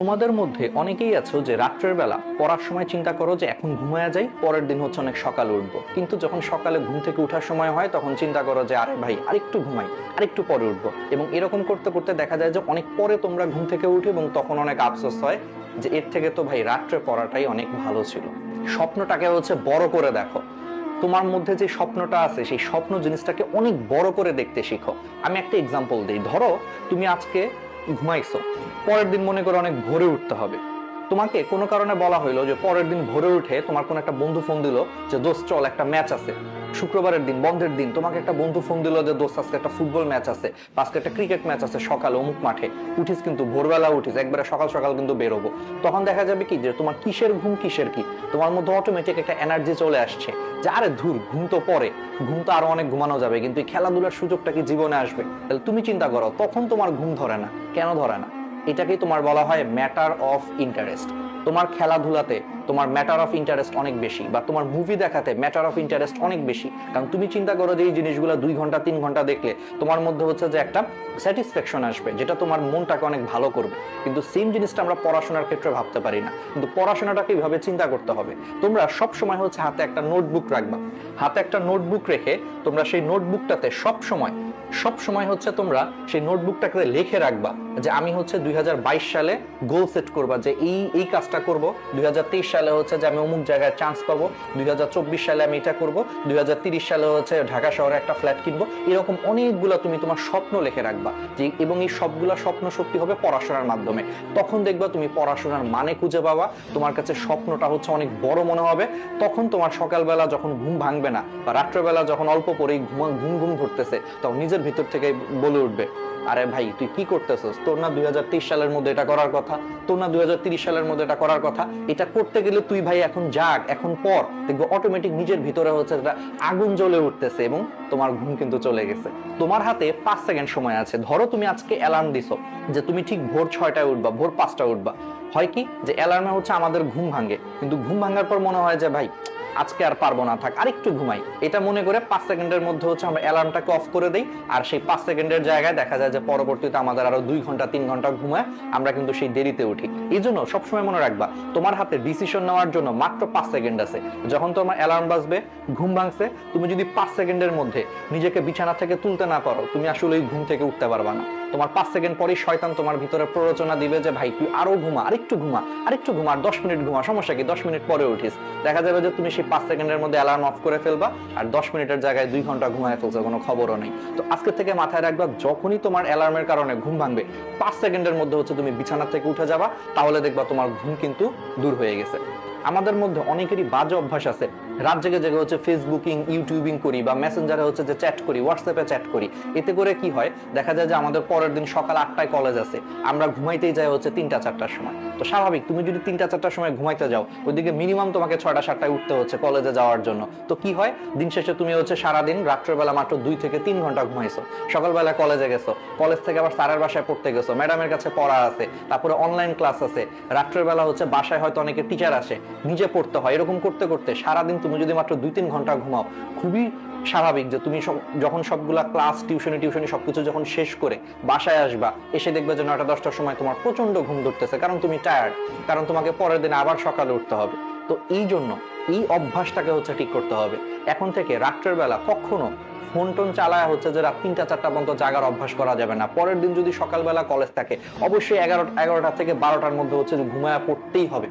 তোমাদের মধ্যে অনেকেই আছো যে রাত্রের বেলা পড়ার সময় চিন্তা করো যে এখন ঘুমায়া যাই, পরের দিন হচ্ছে অনেক সকালে উঠবো, কিন্তু যখন সকালে ঘুম থেকে ওঠার সময় হয় তখন চিন্তা করো যে আরে ভাই আরেকটু ঘুমাই, আরেকটু পরে উঠবো। এবং এরকম করতে করতে দেখা যায় যে অনেক পরে তোমরা ঘুম থেকে উঠে এবং তখন অনেক আফসোস হয় যে এর থেকে তো ভাই রাত্রে পড়াটাই অনেক ভালো ছিল। স্বপ্নটাকে হচ্ছে বড় করে দেখো। তোমার মধ্যে যে স্বপ্নটা আছে সেই স্বপ্ন জিনিসটাকে অনেক বড় করে দেখতে শিখো। আমি একটা এক্সাম্পল দিই। ধরো তুমি আজকে ঘুমাইছো, পরের দিন মনে করো অনেক ভোরে উঠতে হবে। তোমাকে কোনো কারণে বলা হইলো যে পরের দিন ভোরে উঠে তোমার কোন একটা বন্ধু ফোন দিল যে দোস্ত চল একটা ম্যাচ আছে। শুক্রবারের দিন, বন্ধের দিন, তোমাকে একটা বন্ধু ফোন দিল যে দোস্ত আজকে একটা ফুটবল ম্যাচ আছে, আজকে একটা ক্রিকেট ম্যাচ আছে সকালে অমুক মাঠে। উঠিস কিন্তু ভোরবেলা, উঠিস একবারে সকাল সকাল কিন্তু বেরোবো। তখন দেখা যাবে কি যে তোমার কিসের ঘুম কিসের কি, তোমার মধ্যে অটোমেটিক একটা এনার্জি চলে আসছে যে আরে ধুর, ঘুম তো পরে, ঘুম তো আরো অনেক ঘুমানো যাবে, কিন্তু এই খেলাধুলার সুযোগটা কি জীবনে আসবে? তাহলে তুমি চিন্তা করো, তখন তোমার ঘুম ধরে না। কেন ধরে না? এটাকেই তোমার বলা হয় ম্যাটার অফ ইন্টারেস্ট। তোমার খেলাধুলাতে তোমার ম্যাটার অফ ইন্টারেস্ট অনেক বেশি, বা তোমার মুভি দেখাতে ম্যাটার অফ ইন্টারেস্ট অনেক বেশি। কারণ তুমি চিন্তা করো যে এই জিনিসগুলো 2 ঘন্টা 3 ঘন্টা দেখলে তোমার মধ্যে হচ্ছে যে একটা স্যাটিসফ্যাকশন আসবে, যেটা তোমার মনটাকে অনেক ভালো করবে। কিন্তু সেম জিনিসটা আমরা পড়াশোনার ক্ষেত্রে ভাবতে পারি না। কিন্তু পড়াশোনাটাকে এইভাবে চিন্তা করতে হবে। তোমরা সব সময় হচ্ছে হাতে একটা নোটবুক রাখবা। হাতে একটা নোটবুক রেখে তোমরা সেই নোটবুকটাতে সব সময় হচ্ছে তোমরা সেই নোটবুকটাকে লিখে রাখবা যে আমি হচ্ছে 2022 সালে গোল সেট করবা যে এই কাজটা করব, 2023 সালে হচ্ছে যে আমি অমুক জায়গায় চান্স পাবো, 2024 সালে আমি এটা করব, 2030 সালে হচ্ছে ঢাকা শহরে একটা ফ্ল্যাট কিনবো। এরকম অনেকগুলো তুমি তোমার স্বপ্ন লিখে রাখবা যে, এবং এই সবগুলা স্বপ্ন সত্যি হবে পড়াশোনার মাধ্যমে। তখন দেখবা তুমি পড়াশোনার মানে খুঁজে পাবা, তোমার কাছে স্বপ্নটা হচ্ছে অনেক বড় মনে হবে। তখন তোমার সকালবেলা যখন ঘুম ভাঙবে না, বা রাত্রেবেলা যখন অল্প পরেই ঘুম ঘুম ধরতেছে, তখন নিজের ভিতর থেকে বলে উঠবে আরে ভাই তুই কি করতেছস, তোর না 2023 সালের মধ্যে এটা করার কথা, তোর না 2030 সালের মধ্যে এটা করার কথা। এটা করতে গেলে তুই ভাই এখন জাগ, এখন পর, দেখবো অটোমেটিক নিজের ভিতরে হচ্ছে একটা আগুন জ্বলে উঠতেছে এবং তোমার ঘুম কিন্তু চলে গেছে। তোমার হাতে 5 সেকেন্ড সময় আছে। ধরো তুমি আজকে অ্যালার্ম দিছো যে তুমি ঠিক ভোর 6টায় উঠবা, ভোর 5টায় উঠবা। হয় কি যে অ্যালার্মে হচ্ছে আমাদের ঘুম ভাঙে, কিন্তু ঘুম ভাঙার পর মনে হয় যে ভাই আজকে আর পারবো না, থাক আরেকটু ঘুমাই। এটা মনে করে 5 সেকেন্ডের মধ্যে হচ্ছে আমরা অ্যালার্মটাকে অফ করে দেই। আর সেই 5 সেকেন্ডের জায়গায় দেখা যায় যে পরবর্তীতে আমাদের আরো 2 ঘন্টা 3 ঘন্টা ঘুমায় আমরা কিন্তু সেই দেরিতে উঠি। এই জন্য সবসময় মনে রাখবা তোমার হাতে ডিসিশন নেওয়ার জন্য মাত্র 5 সেকেন্ড আছে। যখন তোমার অ্যালার্ম বাজবে, ঘুম ভাঙছে, তুমি যদি 5 সেকেন্ডের মধ্যে নিজেকে বিছানা থেকে তুলতে না পারো, তুমি আসলে এই ঘুম থেকে উঠতে পারবা না। তোমার 5 সেকেন্ড পরেই শয়তান তোমার ভিতরে প্ররোচনা দিবে যে ভাই তুই আরো ঘুমা, আরেকটু ঘুমা, আরেকটু ঘুমা, আর 10 মিনিট ঘুমা, সমস্যা কি, 10 মিনিট পরে উঠিস। দেখা যাবে যে তুমি সেই 5 সেকেন্ডের মধ্যে অ্যালার্ম অফ করে ফেলবা, আর 10 মিনিটের জায়গায় 2 ঘন্টা ঘুমায় ফেলছো, কোনো খবরও নেই। তো আজকে থেকে মাথায় রাখবা, যখনই তোমার অ্যালার্মের কারণে ঘুম ভাঙবে, 5 সেকেন্ডের মধ্যে হচ্ছে তুমি বিছানা থেকে উঠে যাবা, তাহলে দেখবা তোমার ঘুম কিন্তু দূর হয়ে গেছে। আমাদের মধ্যে অনেকেরই বাজে অভ্যাস আছে, রাত জেগে জেগে হচ্ছে ফেসবুকিং ইউটিউবিং করি, বা মেসেঞ্জারে হচ্ছে যে চ্যাট করি, হোয়াটসঅ্যাপে চ্যাট করি। এতে করে কি হয়, দেখা যায় যে আমাদের পরের দিন সকাল 8টায় কলেজ আছে, আমরা ঘুমাইতেই যাই হচ্ছে 3টা 4টার সময়। তো স্বাভাবিক, তুমি যদি 3টা 4টার সময় ঘুমাইতে যাও, ওইদিকে মিনিমাম তোমাকে 6টা 7টায় উঠতে হচ্ছে কলেজে যাওয়ার জন্য। তো কি হয়, দিন শেষে তুমি হচ্ছে সারাদিন রাত্রেবেলা মাত্র 2 থেকে 3 ঘন্টা ঘুমাইছো, সকালবেলা কলেজে গেছো, কলেজ থেকে আবার স্যারের বাসায় পড়তে গেছো, ম্যাডামের কাছে পড়া আছে, তারপরে অনলাইন ক্লাস আছে, রাত্রের বেলা হচ্ছে বাসায় হয়তো অনেকে টিচার আসে, নিজে পড়তে হয়। এরকম করতে করতে সারাদিন তুমি যদি মাত্র 2-3 ঘন্টা ঘুমাও, খুবই স্বাভাবিক যে তুমি যখন সবগুলা ক্লাস টিউশনি সবকিছু যখন শেষ করে বাসায় আসবা, এসে দেখবে যে 9টা 10টার সময় তোমার প্রচন্ড ঘুম ধরতেছে, কারণ তুমি টায়ার্ড, কারণ তোমাকে পরের দিন আবার সকালে উঠতে হবে। তো এই জন্য এই অভ্যাসটাকে হচ্ছে ঠিক করতে হবে। এখন থেকে রাত্রের বেলা কখনো ফোন টোন চালায় হচ্ছে যে রাত 3টা 4টা পর্যন্ত জাগার অভ্যাস করা যাবে না। পরের দিন যদি সকালবেলা কলেজ থাকে, অবশ্যই 11টা থেকে 12টার মধ্যে হচ্ছে ঘুমায়া পড়তেই হবে।